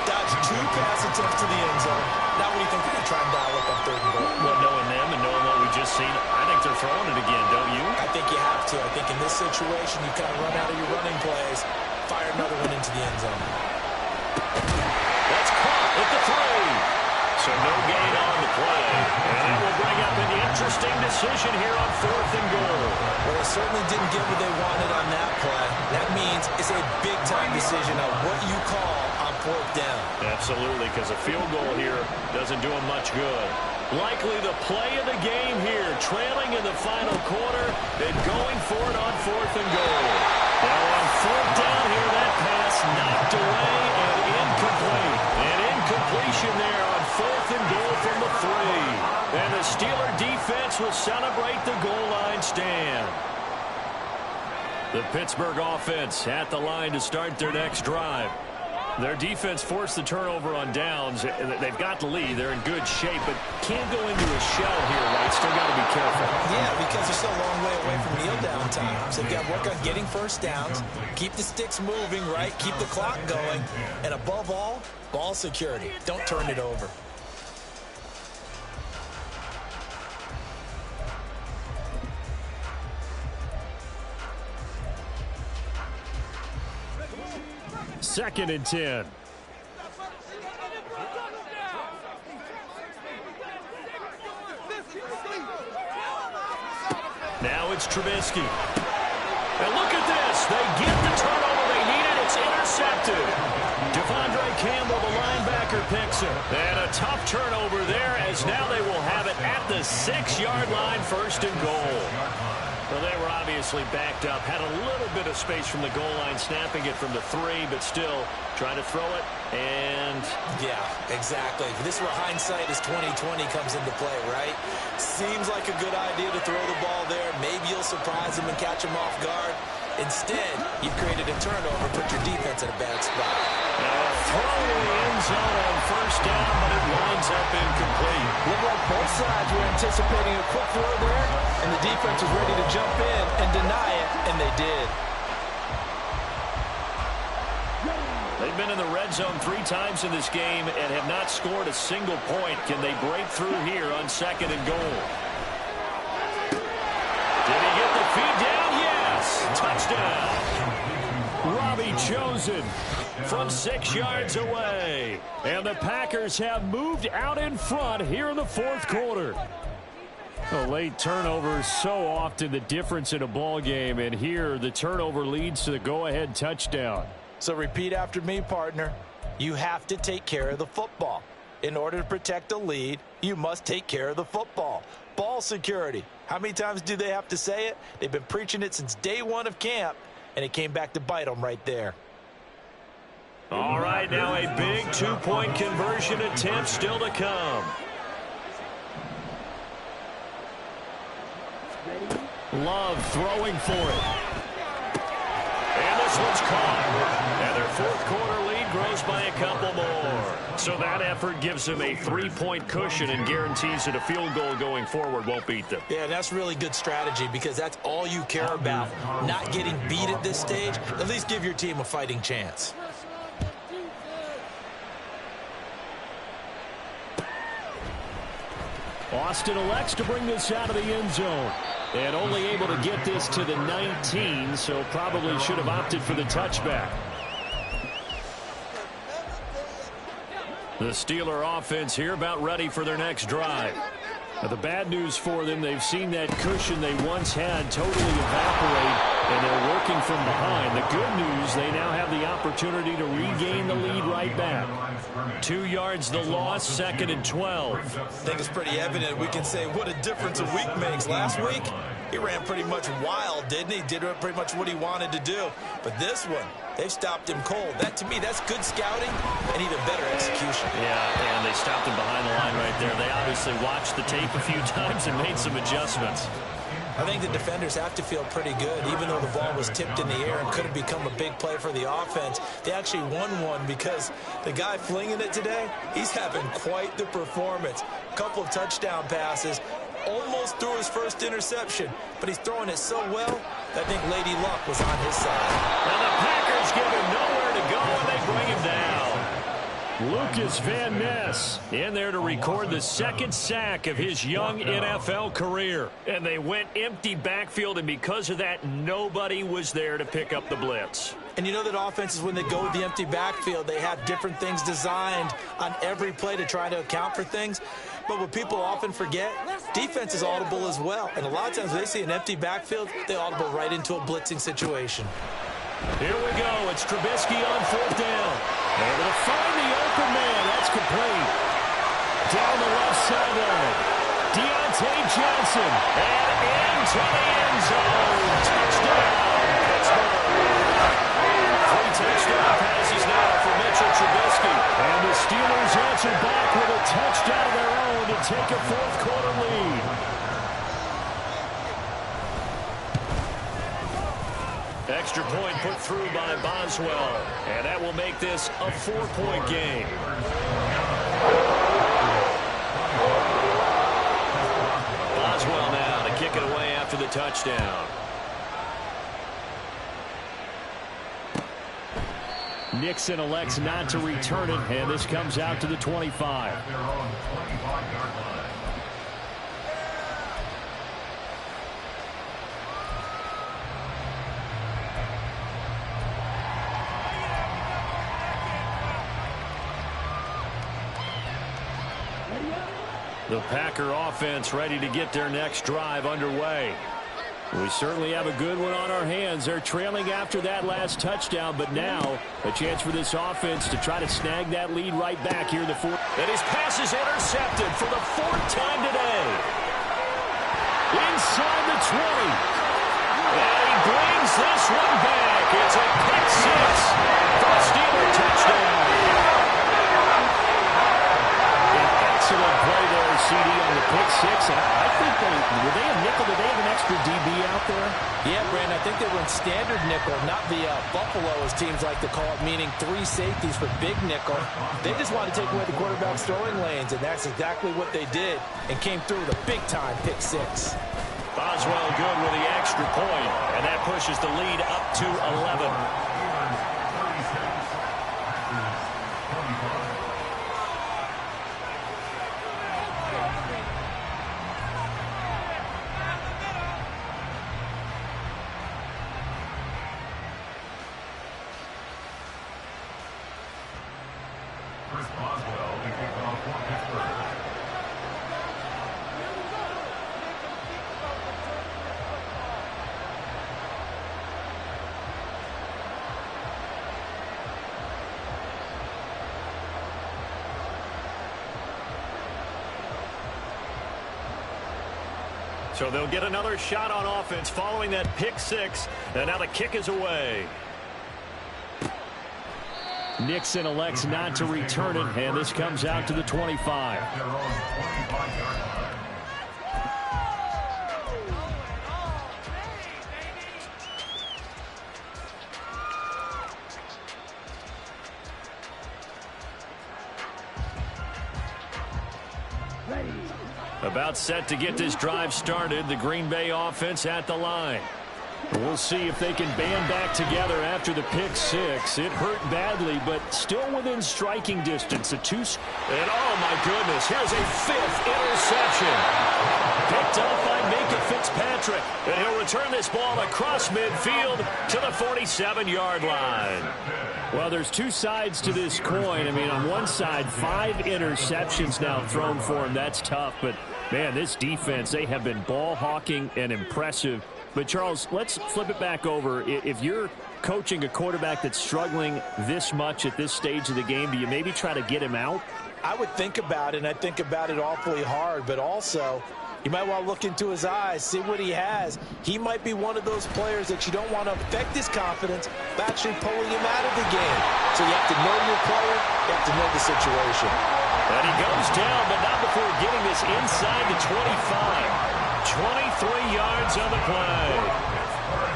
Dodged 2 pass attempts to the end zone. Now what do you think they're going to try and dial up on third and goal? Well, knowing them and knowing what we just seen, I think they're throwing it again, don't you? I think you have to. I think in this situation, you kind of run out of your running plays, fire another one into the end zone. That's caught at the 3. So no gain on the play. And that will bring up an interesting decision here on fourth and goal. Well, they certainly didn't get what they wanted on that play. That means it's a big-time decision on what you call on fourth down. Absolutely, because a field goal here doesn't do them much good. Likely the play of the game here, trailing in the final quarter and going for it on fourth and goal. Now on fourth down here, that pass knocked away and incomplete. An incompletion there on fourth and goal from the 3. And the Steeler defense will celebrate the goal line stand. The Pittsburgh offense at the line to start their next drive. Their defense forced the turnover on downs. They've got the lead. They're in good shape, but can't go into a shell here, right? Still got to be careful. Yeah, because they're still a long way away from kneel down time. So they've got to work on getting first downs, keep the sticks moving, right? Keep the clock going. And above all, ball security. Don't turn it over. Second and 10. it's Trubisky. And look at this. They get the turnover they needed. It's intercepted. Devondre Campbell, the linebacker, picks it. And a tough turnover there, as now they will have it at the 6-yard line, 1st and goal. Well, they were obviously backed up, had a little bit of space from the goal line, snapping it from the 3, but still trying to throw it, and... Yeah, exactly. This is where hindsight is 20/20 comes into play, right? Seems like a good idea to throw the ball there. Maybe you'll surprise him and catch him off guard. Instead, you've created a turnover, put your defense in a bad spot. Throw in the end zone on 1st down, but it winds up incomplete. Looked like both sides were anticipating a quick throw there, and the defense was ready to jump in and deny it, and they did. They've been in the red zone 3 times in this game and have not scored a single point. Can they break through here on 2nd and goal? Did he get the feed down? Yes! Touchdown! Robbie Chosen from 6 yards away. And the Packers have moved out in front here in the 4th quarter. A late turnover is so often the difference in a ball game, and here the turnover leads to the go-ahead touchdown. So repeat after me, partner. You have to take care of the football. In order to protect the lead, you must take care of the football. Ball security. How many times do they have to say it? They've been preaching it since day 1 of camp, and it came back to bite them right there. All right, now a big 2-point conversion attempt still to come. Love throwing for it. And this one's caught. And their 4th quarter lead grows by a couple more. So that effort gives them a 3-point cushion and guarantees that a field goal going forward won't beat them. Yeah, that's really good strategy because that's all you care about. Not getting beat at this stage. At least give your team a fighting chance. Austin elects to bring this out of the end zone. And only able to get this to the 19, so probably should have opted for the touchback. The Steeler offense here about ready for their next drive. Now, the bad news for them, they've seen that cushion they once had totally evaporate, and they're working from behind. The good news, they now have the opportunity to regain the lead right back. 2 yards the loss, 2nd and 12. I think it's pretty evident. We can say what a difference a week makes. Last week, he ran pretty much wild, didn't he? Did pretty much what he wanted to do. But this one, they've stopped him cold. That, to me, that's good scouting and even better execution. Yeah, and they stopped him behind the line right there. They obviously watched the tape a few times and made some adjustments. I think the defenders have to feel pretty good. Even though the ball was tipped in the air and could have become a big play for the offense, they actually won one because the guy flinging it today, he's having quite the performance. A couple of touchdown passes, almost threw his first interception, but he's throwing it so well, I think Lady Luck was on his side. And the Packers give him nowhere to go, and they bring him down. Lucas Van Ness in there to record the 2nd sack of his young NFL career. And they went empty backfield, and because of that, nobody was there to pick up the blitz. And you know that offenses, when they go with the empty backfield, they have different things designed on every play to try to account for things. But what people often forget, defense is audible as well. And a lot of times when they see an empty backfield, they audible right into a blitzing situation. Here we go. It's Trubisky on 4th down. Able to find the open man. That's complete. Down the left sideline. Deontay Johnson. And into the end zone. Touchdown, Pittsburgh. 3 touchdown passes now for Mitchell Trubisky. And the Steelers answer back with a touchdown of their own to take a 4th quarter lead. Extra point put through by Boswell. And that will make this a 4-point game. Boswell now to kick it away after the touchdown. Nixon elects not to return it, and this comes out to the 25. The Packer offense ready to get their next drive underway. We certainly have a good one on our hands. They're trailing after that last touchdown, but now a chance for this offense to try to snag that lead right back here in the fourth. And his pass is intercepted for the 4th time today. Inside the 20. And he brings this one back. It's a pick six for a Steeler touchdown. Excellent play there, CD, on the pick six. And I think were they a nickel? Did they have an extra DB out there? Yeah, Brandon, I think they were in standard nickel, not the Buffalo, as teams like to call it, meaning 3 safeties for big nickel. They just wanted to take away the quarterback's throwing lanes, and that's exactly what they did, and came through with a big-time pick six. Boswell good with the extra point, and that pushes the lead up to 11. Boswell to kick off for Pittsburgh. So they'll get another shot on offense following that pick six, and now the kick is away. Nixon elects not to return it, and this comes out to the 25. Their own 25-yard line. About set to get this drive started. The Green Bay offense at the line. We'll see if they can band back together after the pick six. It hurt badly, but still within striking distance. And oh, my goodness, here's a 5th interception. Picked up by Minka Fitzpatrick. And he'll return this ball across midfield to the 47-yard line. Well, there's 2 sides to this coin. I mean, on one side, 5 interceptions now thrown for him. That's tough. But, man, this defense, they have been ball hawking and impressive. But, Charles, let's flip it back over. If you're coaching a quarterback that's struggling this much at this stage of the game, do you maybe try to get him out? I would think about it, and I think about it awfully hard, but also you might want to look into his eyes, see what he has. He might be one of those players that you don't want to affect his confidence by actually pulling him out of the game. So you have to know your player, you have to know the situation. And he goes down, but not before getting this inside the 25. 23 yards on the play.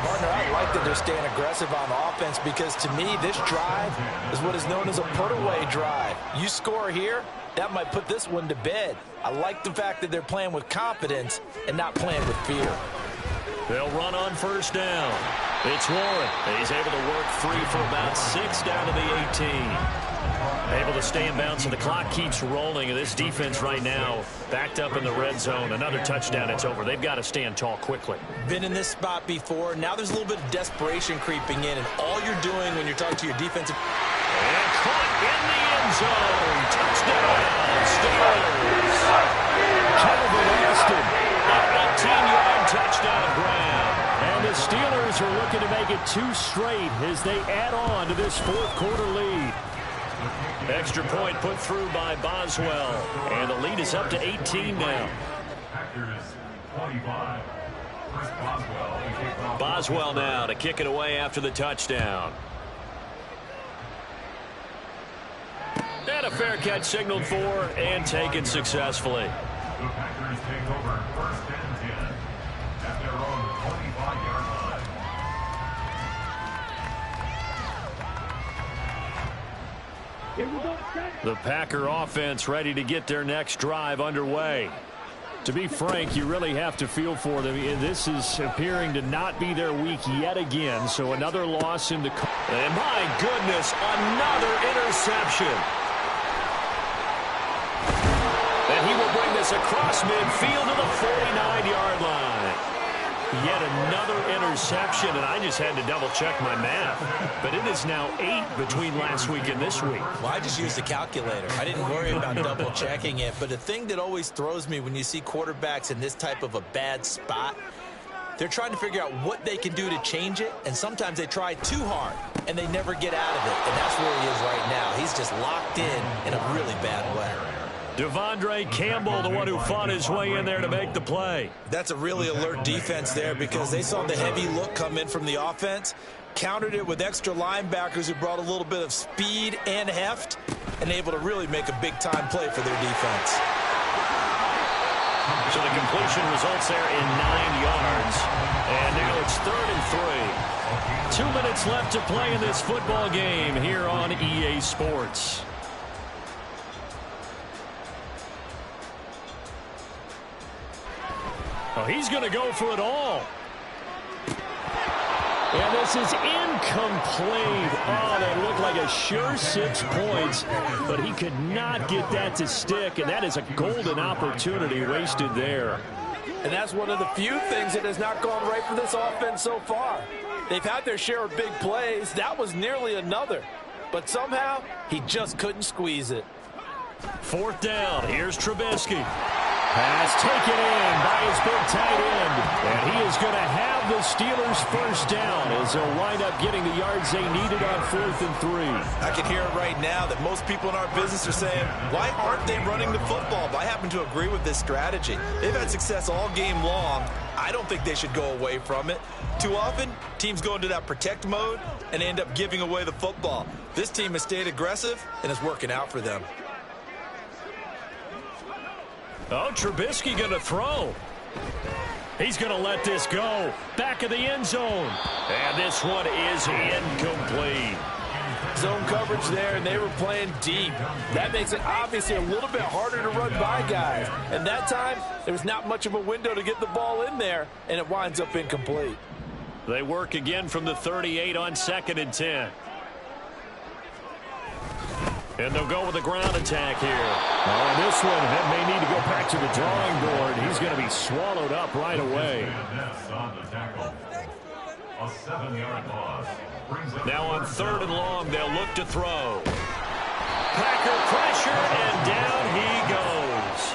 Partner, I like that they're staying aggressive on offense because, to me, this drive is what is known as a put-away drive. You score here, that might put this one to bed. I like the fact that they're playing with confidence and not playing with fear. They'll run on first down. It's Warren. He's able to work free for about 6 down to the 18. Able to stay in bounds, and the clock keeps rolling. And this defense right now backed up in the red zone. Another touchdown, it's over. They've got to stand tall quickly. Been in this spot before. Now there's a little bit of desperation creeping in, and all you're doing when you're talking to your defensive... And caught in the end zone. Touchdown, Steelers. Calvin Austin. An 18-yard touchdown grab. And the Steelers are looking to make it 2 straight as they add on to this 4th quarter lead. Extra point put through by Boswell. And the lead is up to 18 now. Packers 25. Chris Boswell to kick off. Boswell now to kick it away after the touchdown. And a fair catch signaled for and taken successfully. The Packers take over 1st and 10 at their own 25-yard line. The Packer offense ready to get their next drive underway. To be frank, you really have to feel for them. This is appearing to not be their week yet again. So another loss in the... And my goodness, another interception. And he will bring this across midfield to the 49-yard line. Yet another interception, and I just had to double-check my math. But it is now 8 between last week and this week. Well, I just used the calculator. I didn't worry about double-checking it. But the thing that always throws me when you see quarterbacks in this type of a bad spot, they're trying to figure out what they can do to change it, and sometimes they try too hard, and they never get out of it, and that's where he is right now. He's just locked in a really bad way. Devondre Campbell, the one who fought his way in there to make the play. That's a really alert defense there because they saw the heavy look come in from the offense, countered it with extra linebackers who brought a little bit of speed and heft, and able to really make a big-time play for their defense. So the completion results there in 9 yards. And now it's 3rd and 3. 2 minutes left to play in this football game here on EA Sports. Oh, he's going to go for it all. And this is incomplete. Oh, that looked like a sure 6 points, but he could not get that to stick, and that is a golden opportunity wasted there. And that's one of the few things that has not gone right for this offense so far. They've had their share of big plays. That was nearly another. But somehow, he just couldn't squeeze it. 4th down. Here's Trubisky. Pass taken in by his big tight end. And he is going to have the Steelers first down as they'll wind up getting the yards they needed on 4th and 3. I can hear it right now that most people in our business are saying, why aren't they running the football? But I happen to agree with this strategy. They've had success all game long. I don't think they should go away from it. Too often, teams go into that protect mode and end up giving away the football. This team has stayed aggressive, and it's working out for them. Oh, Trubisky going to throw. He's going to let this go. Back of the end zone. And this one is incomplete. Zone coverage there, and they were playing deep. That makes it obviously a little bit harder to run by guys. And that time, there was not much of a window to get the ball in there, and it winds up incomplete. They work again from the 38 on 2nd and 10. And they'll go with a ground attack here. Oh, and this one may need to go back to the drawing board. He's going to be swallowed up right away. Now on 3rd and long, they'll look to throw. Packer pressure, and down he goes.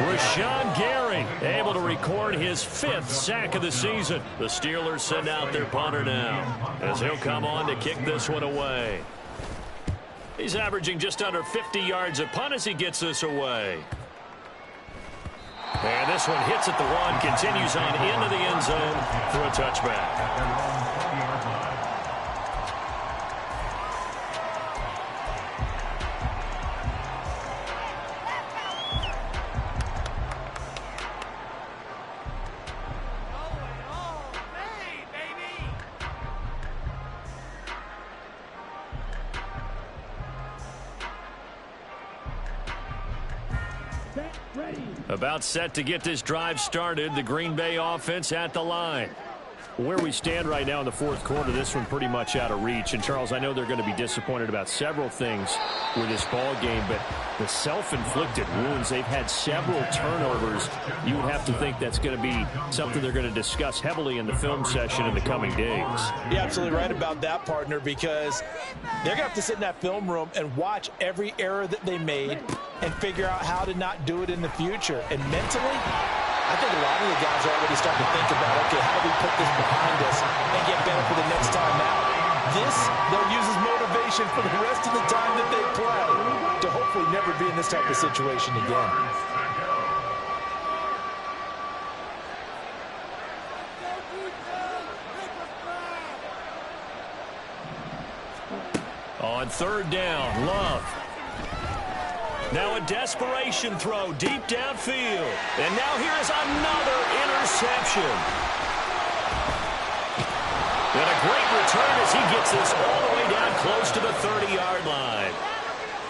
Rashawn Gary able to record his 5th sack of the season. The Steelers send out their punter now as he'll come on to kick this one away. He's averaging just under 50 yards a punt as he gets this away. And this one hits at the 1, continues on into the end zone for a touchback. About set to get this drive started. The Green Bay offense at the line. Where we stand right now in the 4th quarter, this one pretty much out of reach. And, Charles, I know they're going to be disappointed about several things with this ball game, but the self-inflicted wounds, they've had several turnovers. You would have to think that's going to be something they're going to discuss heavily in the film session in the coming days. You're absolutely right about that, partner, because they're going to have to sit in that film room and watch every error that they made and figure out how to not do it in the future. And mentally, I think a lot of the guys are already starting to think about, okay, how do we put this behind us and get better for the next time out? This, they'll use as motivation for the rest of the time that they play to hopefully never be in this type of situation again. On 3rd down, Love. Now a desperation throw deep downfield. And now here is another interception. And a great return as he gets this all the way down close to the 30-yard line.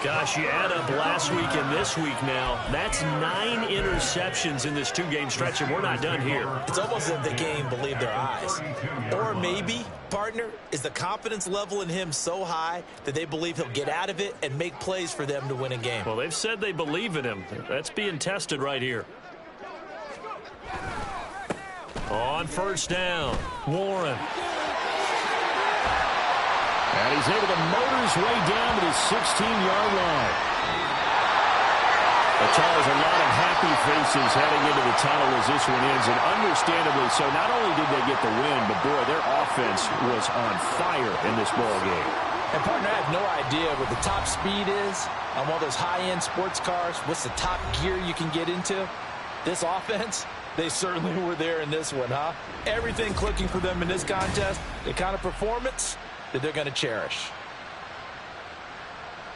Gosh, you add up last week and this week now, that's 9 interceptions in this 2-game stretch, and we're not done here. It's almost as if they can't even believe their eyes. Or maybe, partner, is the confidence level in him so high that they believe he'll get out of it and make plays for them to win a game. Well, they've said they believe in him. That's being tested right here. On 1st down, Warren. And he's able to motor his way down to the 16-yard line. Charles, a lot of happy faces heading into the tunnel as this one ends, and understandably so. Not only did they get the win, but boy, their offense was on fire in this ball game. And partner, I have no idea what the top speed is on one of those high-end sports cars. What's the top gear you can get into? This offense, they certainly were there in this one, huh? Everything clicking for them in this contest, the kind of performance that they're going to cherish.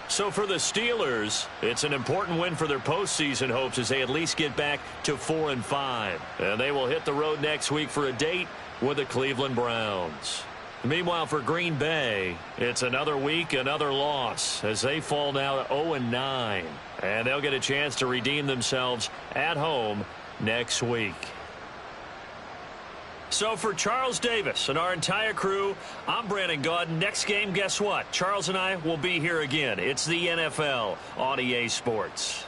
So for the Steelers, it's an important win for their postseason hopes as they at least get back to 4-5. And they will hit the road next week for a date with the Cleveland Browns. Meanwhile, for Green Bay, it's another week, another loss as they fall now to 0-9. And they'll get a chance to redeem themselves at home next week. So for Charles Davis and our entire crew, I'm Brandon Gaudin. Next game, guess what? Charles and I will be here again. It's the NFL on EA Sports.